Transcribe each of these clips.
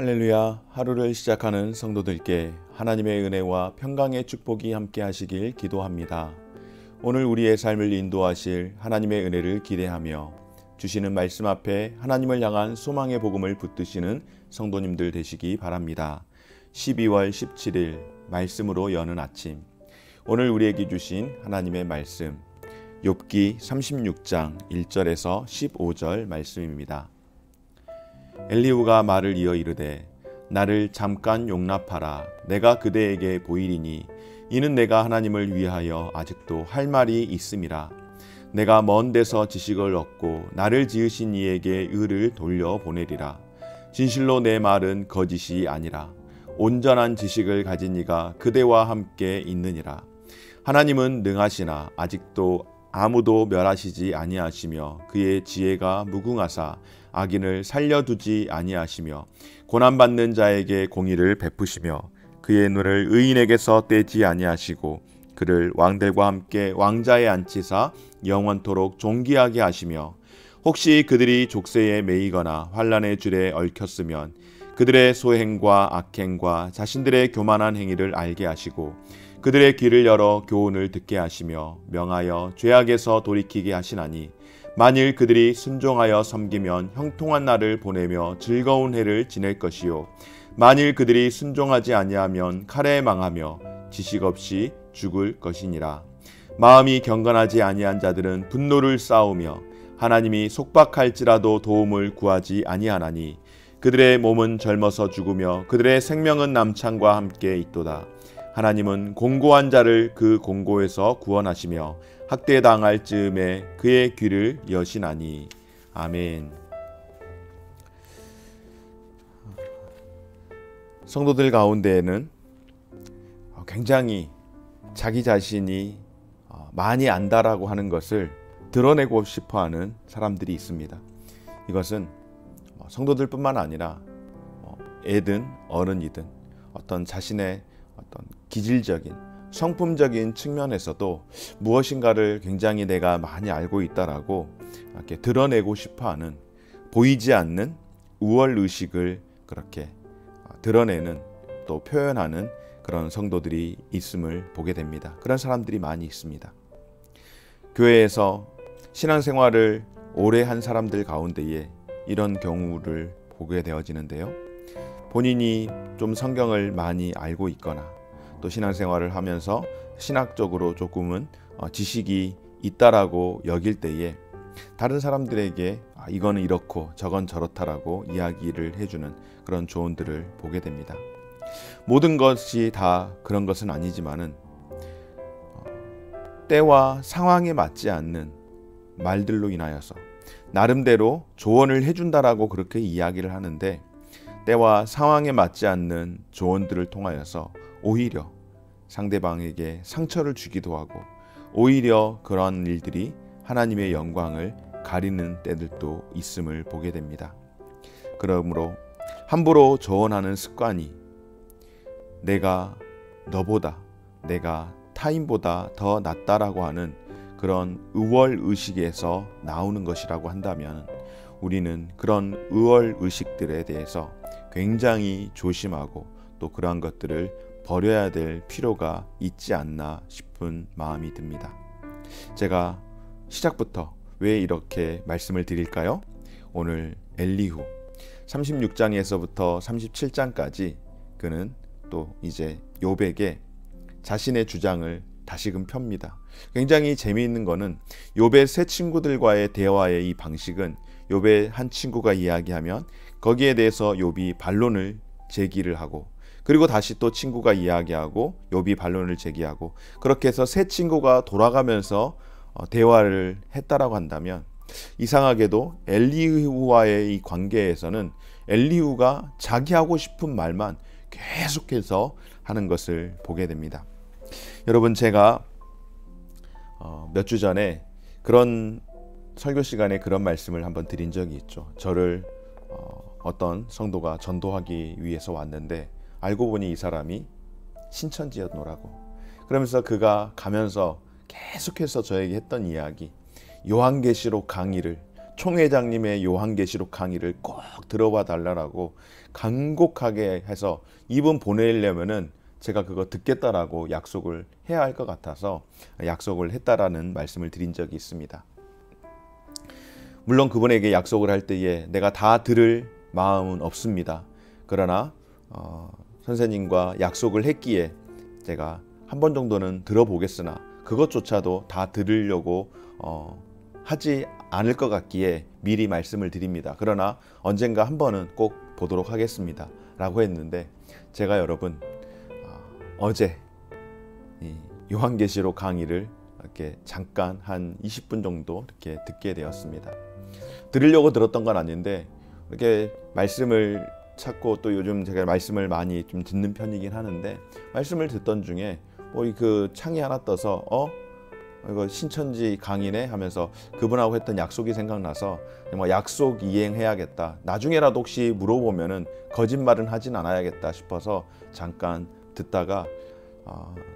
할렐루야. 하루를 시작하는 성도들께 하나님의 은혜와 평강의 축복이 함께 하시길 기도합니다. 오늘 우리의 삶을 인도하실 하나님의 은혜를 기대하며 주시는 말씀 앞에 하나님을 향한 소망의 복음을 붙드시는 성도님들 되시기 바랍니다. 12월 17일 말씀으로 여는 아침, 오늘 우리에게 주신 하나님의 말씀 욥기 36장 1절에서 15절 말씀입니다. 엘리후가 말을 이어 이르되 나를 잠깐 용납하라. 내가 그대에게 보이리니 이는 내가 하나님을 위하여 아직도 할 말이 있음이라. 내가 먼 데서 지식을 얻고 나를 지으신 이에게 의를 돌려보내리라. 진실로 내 말은 거짓이 아니라 온전한 지식을 가진 이가 그대와 함께 있느니라. 하나님은 능하시나 아직도 아무도 멸하시지 아니하시며 그의 지혜가 무궁하사 악인을 살려두지 아니하시며 고난받는 자에게 공의를 베푸시며 그의 눈을 의인에게서 떼지 아니하시고 그를 왕들과 함께 왕자에 앉히사 영원토록 존귀하게 하시며 혹시 그들이 족쇄에 매이거나 환난의 줄에 얽혔으면 그들의 소행과 악행과 자신들의 교만한 행위를 알게 하시고 그들의 귀를 열어 교훈을 듣게 하시며 명하여 죄악에서 돌이키게 하시나니 만일 그들이 순종하여 섬기면 형통한 날을 보내며 즐거운 해를 지낼 것이요 만일 그들이 순종하지 아니하면 칼에 망하며 지식 없이 죽을 것이니라. 마음이 경건하지 아니한 자들은 분노를 쌓으며 하나님이 속박할지라도 도움을 구하지 아니하나니 그들의 몸은 젊어서 죽으며 그들의 생명은 남창과 함께 있도다. 하나님은 공고한 자를 그 공고에서 구원하시며 학대당할 즈음에 그의 귀를 여시나니. 아멘. 성도들 가운데에는 굉장히 자기 자신이 많이 안다라고 하는 것을 드러내고 싶어하는 사람들이 있습니다. 이것은 성도들뿐만 아니라 애든 어른이든 어떤 자신의 어떤 기질적인 성품적인 측면에서도 무엇인가를 굉장히 내가 많이 알고 있다라고 이렇게 드러내고 싶어하는, 보이지 않는 우월의식을 그렇게 드러내는 또 표현하는 그런 성도들이 있음을 보게 됩니다. 그런 사람들이 많이 있습니다. 교회에서 신앙생활을 오래 한 사람들 가운데에 이런 경우를 보게 되어지는데요. 본인이 좀 성경을 많이 알고 있거나 또 신앙생활을 하면서 신학적으로 조금은 지식이 있다라고 여길 때에 다른 사람들에게 이거는 이렇고 저건 저렇다라고 이야기를 해주는 그런 조언들을 보게 됩니다. 모든 것이 다 그런 것은 아니지만은 때와 상황에 맞지 않는 말들로 인하여서 나름대로 조언을 해준다라고 그렇게 이야기를 하는데 때와 상황에 맞지 않는 조언들을 통하여서 오히려 상대방에게 상처를 주기도 하고 오히려 그런 일들이 하나님의 영광을 가리는 때들도 있음을 보게 됩니다. 그러므로 함부로 조언하는 습관이 내가 너보다, 내가 타인보다 더 낫다라고 하는 그런 우월의식에서 나오는 것이라고 한다면 우리는 그런 우월의식들에 대해서 굉장히 조심하고 또 그러한 것들을 버려야 될 필요가 있지 않나 싶은 마음이 듭니다. 제가 시작부터 왜 이렇게 말씀을 드릴까요? 오늘 엘리후 36장에서부터 37장까지 그는 또 이제 욥에게 자신의 주장을 다시금 펴니다. 굉장히 재미있는 거는 욥의 세 친구들과의 대화의 이 방식은 욥의 한 친구가 이야기하면 거기에 대해서 욥이 반론을 제기를 하고 그리고 다시 또 친구가 이야기하고 욥이 반론을 제기하고 그렇게 해서 세 친구가 돌아가면서 대화를 했다라고 한다면 이상하게도 엘리후와의 이 관계에서는 엘리후가 자기 하고 싶은 말만 계속해서 하는 것을 보게 됩니다. 여러분, 제가 몇 주 전에 그런 설교 시간에 그런 말씀을 한번 드린 적이 있죠. 저를 어떤 성도가 전도하기 위해서 왔는데 알고 보니 이 사람이 신천지였노라고. 그러면서 그가 가면서 계속해서 저에게 했던 이야기, 요한계시록 강의를 총회장님의 요한계시록 강의를 꼭 들어봐 달라고 간곡하게 해서 이분 보내려면은 제가 그거 듣겠다라고 약속을 해야 할 것 같아서 약속을 했다라는 말씀을 드린 적이 있습니다. 물론 그분에게 약속을 할 때에 내가 다 들을 마음은 없습니다. 그러나 선생님과 약속을 했기에 제가 한 번 정도는 들어보겠으나 그것조차도 다 들으려고 하지 않을 것 같기에 미리 말씀을 드립니다. 그러나 언젠가 한 번은 꼭 보도록 하겠습니다 라고 했는데, 제가 여러분 어제 이 요한계시록 강의를 이렇게 잠깐 한 20분 정도 이렇게 듣게 되었습니다. 들으려고 들었던 건 아닌데 이렇게 말씀을 찾고, 또 요즘 제가 말씀을 많이 좀 듣는 편이긴 하는데, 말씀을 듣던 중에 그 창이 하나 떠서 이거 신천지 강의네 하면서 그분하고 했던 약속이 생각나서 약속 이행해야겠다, 나중에라도 혹시 물어보면은 거짓말은 하진 않아야겠다 싶어서 잠깐 듣다가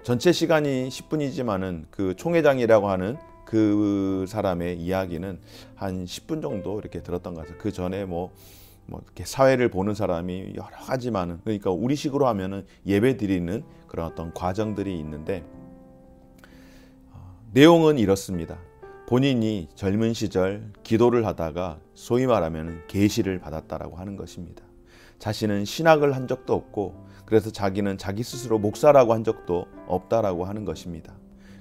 전체 시간이 10분이지만은 그 총회장이라고 하는 그 사람의 이야기는 한 10분 정도 이렇게 들었던 것 같아요. 그 전에 이렇게 사회를 보는 사람이 여러 가지만은, 그러니까 우리식으로 하면은 예배 드리는 그런 어떤 과정들이 있는데, 내용은 이렇습니다. 본인이 젊은 시절 기도를 하다가 소위 말하면 계시를 받았다라고 하는 것입니다. 자신은 신학을 한 적도 없고, 그래서 자기는 자기 스스로 목사라고 한 적도 없다라고 하는 것입니다.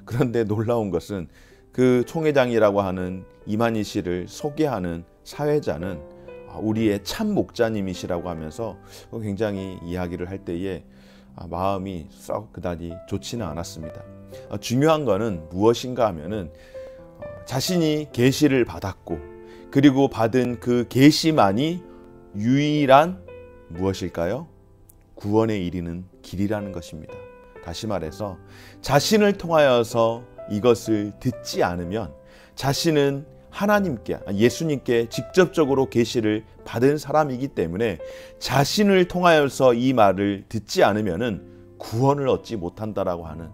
그런데 놀라운 것은 그 총회장이라고 하는 이만희 씨를 소개하는 사회자는 우리의 참 목자님이시라고 하면서 굉장히 이야기를 할 때에 마음이 썩 그다지 좋지는 않았습니다. 중요한 거는 무엇인가 하면은 자신이 계시를 받았고, 그리고 받은 그 계시만이 유일한 무엇일까요? 구원에 이르는 길이라는 것입니다. 다시 말해서 자신을 통하여서 이것을 듣지 않으면 자신은 하나님께, 예수님께 직접적으로 계시를 받은 사람이기 때문에 자신을 통하여서 이 말을 듣지 않으면은 구원을 얻지 못한다라고 하는,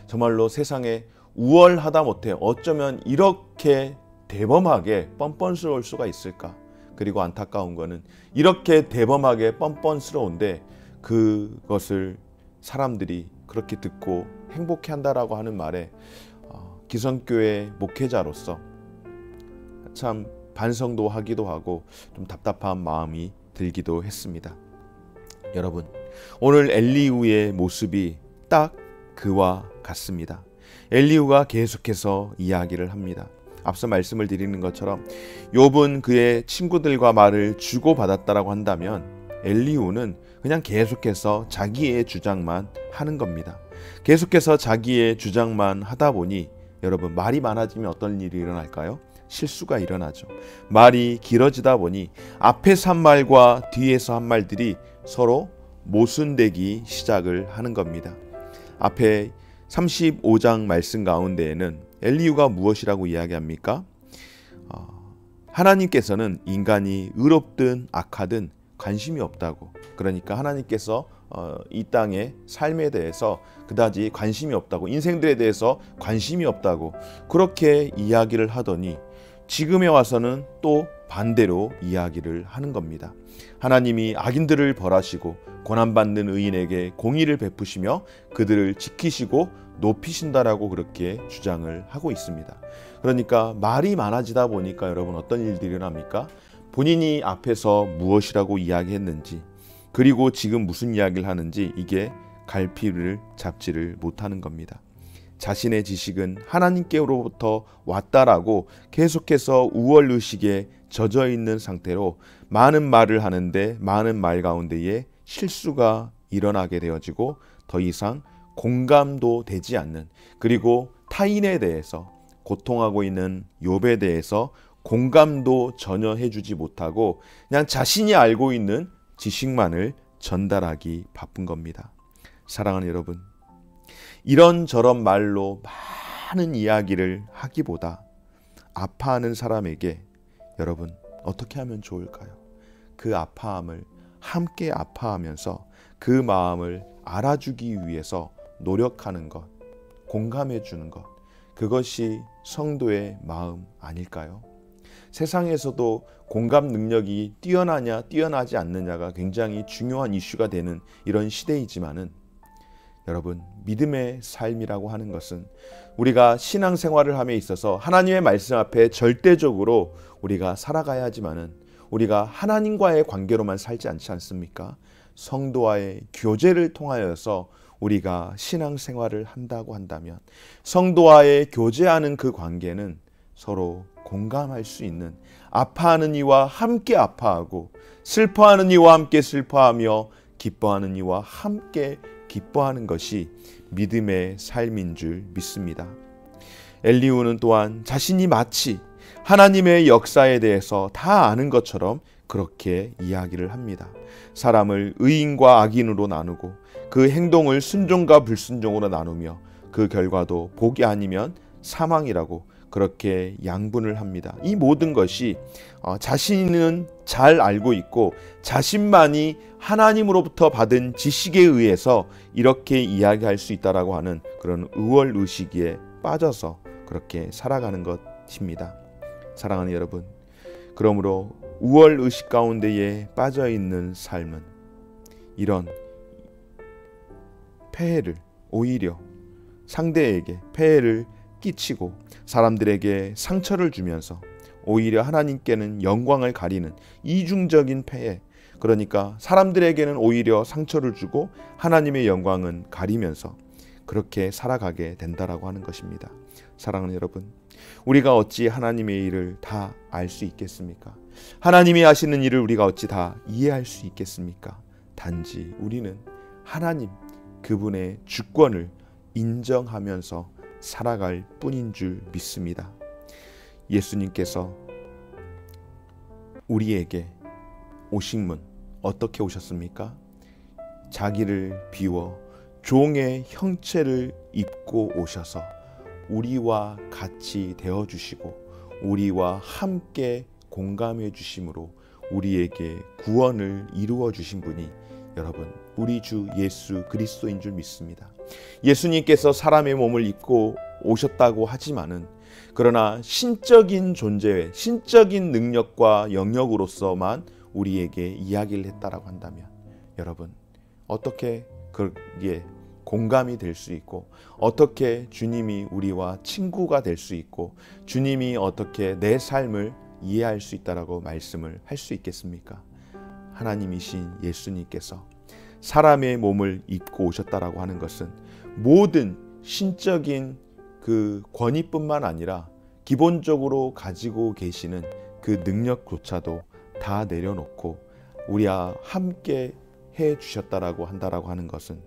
정말로 세상에 우월하다 못해 어쩌면 이렇게 대범하게 뻔뻔스러울 수가 있을까. 그리고 안타까운 거는 이렇게 대범하게 뻔뻔스러운데 그것을 사람들이 그렇게 듣고 행복해한다라고 하는 말에 기성교회 목회자로서 참 반성도 하기도 하고 좀 답답한 마음이 들기도 했습니다. 여러분, 오늘 엘리후의 모습이 딱 그와 같습니다. 엘리후가 계속해서 이야기를 합니다. 앞서 말씀을 드리는 것처럼 욥은 그의 친구들과 말을 주고받았다라고 한다면 엘리후는 그냥 계속해서 자기의 주장만 하는 겁니다. 계속해서 자기의 주장만 하다 보니 여러분, 말이 많아지면 어떤 일이 일어날까요? 실수가 일어나죠. 말이 길어지다 보니 앞에서 한 말과 뒤에서 한 말들이 서로 모순되기 시작을 하는 겁니다. 앞에 35장 말씀 가운데에는 엘리후가 무엇이라고 이야기합니까? 하나님께서는 인간이 의롭든 악하든 관심이 없다고. 그러니까 하나님께서 이 땅의 삶에 대해서 그다지 관심이 없다고, 인생들에 대해서 관심이 없다고 그렇게 이야기를 하더니 지금에 와서는 또 반대로 이야기를 하는 겁니다. 하나님이 악인들을 벌하시고 고난받는 의인에게 공의를 베푸시며 그들을 지키시고 높이신다라고 그렇게 주장을 하고 있습니다. 그러니까 말이 많아지다 보니까 여러분 어떤 일들이 일어납니까? 본인이 앞에서 무엇이라고 이야기했는지, 그리고 지금 무슨 이야기를 하는지 이게 갈피를 잡지를 못하는 겁니다. 자신의 지식은 하나님께로부터 왔다라고 계속해서 우월의식에 젖어 있는 상태로 많은 말을 하는데 많은 말 가운데에 실수가 일어나게 되어지고 더 이상 공감도 되지 않는, 그리고 타인에 대해서, 고통하고 있는 욥에 대해서 공감도 전혀 해주지 못하고 그냥 자신이 알고 있는 지식만을 전달하기 바쁜 겁니다. 사랑하는 여러분, 이런저런 말로 많은 이야기를 하기보다 아파하는 사람에게 여러분 어떻게 하면 좋을까요? 그 아파함을 함께 아파하면서 그 마음을 알아주기 위해서 노력하는 것, 공감해 주는 것, 그것이 성도의 마음 아닐까요? 세상에서도 공감 능력이 뛰어나냐 뛰어나지 않느냐가 굉장히 중요한 이슈가 되는 이런 시대이지만은 여러분, 믿음의 삶이라고 하는 것은 우리가 신앙생활을 함에 있어서 하나님의 말씀 앞에 절대적으로 우리가 살아가야 하지만은 우리가 하나님과의 관계로만 살지 않지 않습니까? 성도와의 교제를 통하여서 우리가 신앙생활을 한다고 한다면 성도와의 교제하는 그 관계는 서로 공감할 수 있는, 아파하는 이와 함께 아파하고 슬퍼하는 이와 함께 슬퍼하며 기뻐하는 이와 함께 기뻐하는 것이 믿음의 삶인 줄 믿습니다. 엘리후는 또한 자신이 마치 하나님의 역사에 대해서 다 아는 것처럼 그렇게 이야기를 합니다. 사람을 의인과 악인으로 나누고 그 행동을 순종과 불순종으로 나누며 그 결과도 복이 아니면 사망이라고 그렇게 양분을 합니다. 이 모든 것이 자신은 잘 알고 있고 자신만이 하나님으로부터 받은 지식에 의해서 이렇게 이야기할 수 있다라고 하는 그런 우월의식에 빠져서 그렇게 살아가는 것입니다. 사랑하는 여러분, 그러므로 우월의식 가운데에 빠져있는 삶은 이런 폐해를, 오히려 상대에게 폐해를 끼치고 사람들에게 상처를 주면서 오히려 하나님께는 영광을 가리는 이중적인 폐해, 그러니까 사람들에게는 오히려 상처를 주고 하나님의 영광은 가리면서 그렇게 살아가게 된다라고 하는 것입니다. 사랑하는 여러분, 우리가 어찌 하나님의 일을 다 알 수 있겠습니까? 하나님이 하시는 일을 우리가 어찌 다 이해할 수 있겠습니까? 단지 우리는 하나님 그분의 주권을 인정하면서 살아갈 뿐인 줄 믿습니다. 예수님께서 우리에게 오신 문 어떻게 오셨습니까? 자기를 비워 종의 형체를 입고 오셔서 우리와 같이 되어주시고 우리와 함께 공감해 주심으로 우리에게 구원을 이루어 주신 분이 여러분, 우리 주 예수 그리스도인 줄 믿습니다. 예수님께서 사람의 몸을 입고 오셨다고 하지만은 그러나 신적인 존재, 신적인 능력과 영역으로서만 우리에게 이야기를 했다라고 한다면 여러분, 어떻게 그게 공감이 될 수 있고 어떻게 주님이 우리와 친구가 될 수 있고 주님이 어떻게 내 삶을 이해할 수 있다라고 말씀을 할 수 있겠습니까? 하나님이신 예수님께서 사람의 몸을 입고 오셨다라고 하는 것은 모든 신적인 그 권위뿐만 아니라 기본적으로 가지고 계시는 그 능력조차도 다 내려놓고 우리와 함께 해 주셨다라고 한다라고 하는 것은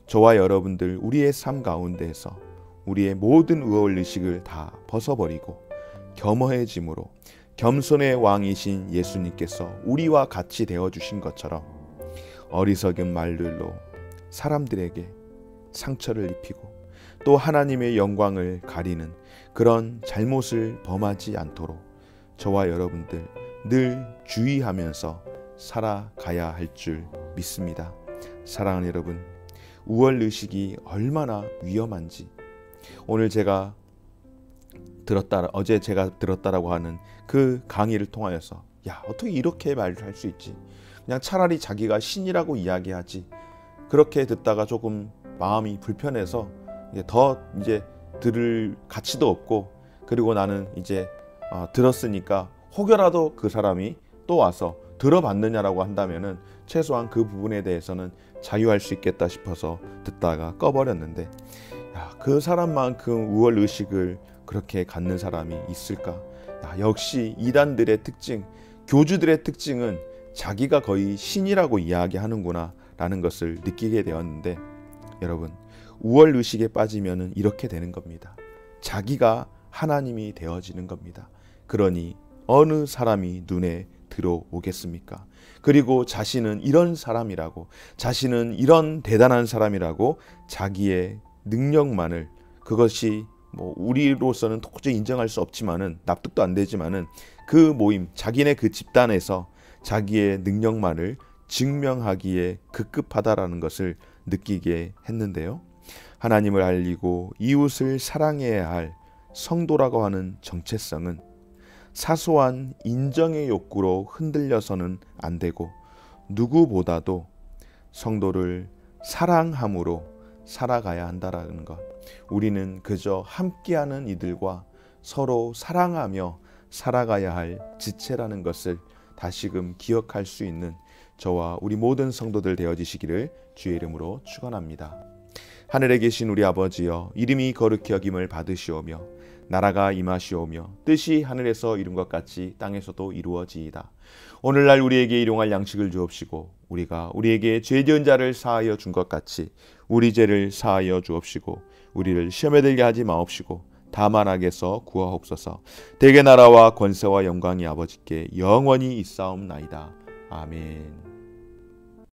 저와 여러분들 우리의 삶 가운데에서 우리의 모든 우월의식을 다 벗어버리고 겸허해짐으로 겸손의 왕이신 예수님께서 우리와 같이 되어주신 것처럼 어리석은 말들로 사람들에게 상처를 입히고 또 하나님의 영광을 가리는 그런 잘못을 범하지 않도록 저와 여러분들 늘 주의하면서 살아가야 할 줄 믿습니다. 사랑하는 여러분, 우월의식이 얼마나 위험한지 오늘 어제 제가 들었다라고 하는 그 강의를 통하여서 어떻게 이렇게 말을 할 수 있지? 그냥 차라리 자기가 신이라고 이야기하지. 그렇게 듣다가 조금 마음이 불편해서 더 들을 가치도 없고, 그리고 나는 들었으니까 혹여라도 그 사람이 또 와서 들어봤느냐라고 한다면은 최소한 그 부분에 대해서는 자유할 수 있겠다 싶어서 듣다가 꺼버렸는데, 그 사람만큼 우월의식을 그렇게 갖는 사람이 있을까? 역시 이단들의 특징, 교주들의 특징은 자기가 거의 신이라고 이야기하는구나 라는 것을 느끼게 되었는데, 여러분, 우월의식에 빠지면 이렇게 되는 겁니다. 자기가 하나님이 되어지는 겁니다. 그러니 어느 사람이 눈에 들어오겠습니까? 그리고 자신은 이런 사람이라고, 자신은 이런 대단한 사람이라고 자기의 능력만을, 그것이 우리로서는 도저히 인정할 수 없지만은, 납득도 안 되지만은 그 모임, 자기네 그 집단에서 자기의 능력만을 증명하기에 급급하다라는 것을 느끼게 했는데요. 하나님을 알리고 이웃을 사랑해야 할 성도라고 하는 정체성은 사소한 인정의 욕구로 흔들려서는 안 되고 누구보다도 성도를 사랑함으로 살아가야 한다라는 것. 우리는 그저 함께하는 이들과 서로 사랑하며 살아가야 할 지체라는 것을 다시금 기억할 수 있는 저와 우리 모든 성도들 되어지시기를 주의 이름으로 축원합니다. 하늘에 계신 우리 아버지여, 이름이 거룩히 여김을 받으시오며 나라가 임하시오며 뜻이 하늘에서 이룬 것 같이 땅에서도 이루어지이다. 오늘날 우리에게 일용할 양식을 주옵시고 우리가 우리에게 죄 지은 자를 사하여 준 것 같이 우리 죄를 사하여 주옵시고 우리를 시험에 들게 하지 마옵시고 다만 악에서 구하옵소서. 대개 나라와 권세와 영광이 아버지께 영원히 있사옵나이다. 아멘.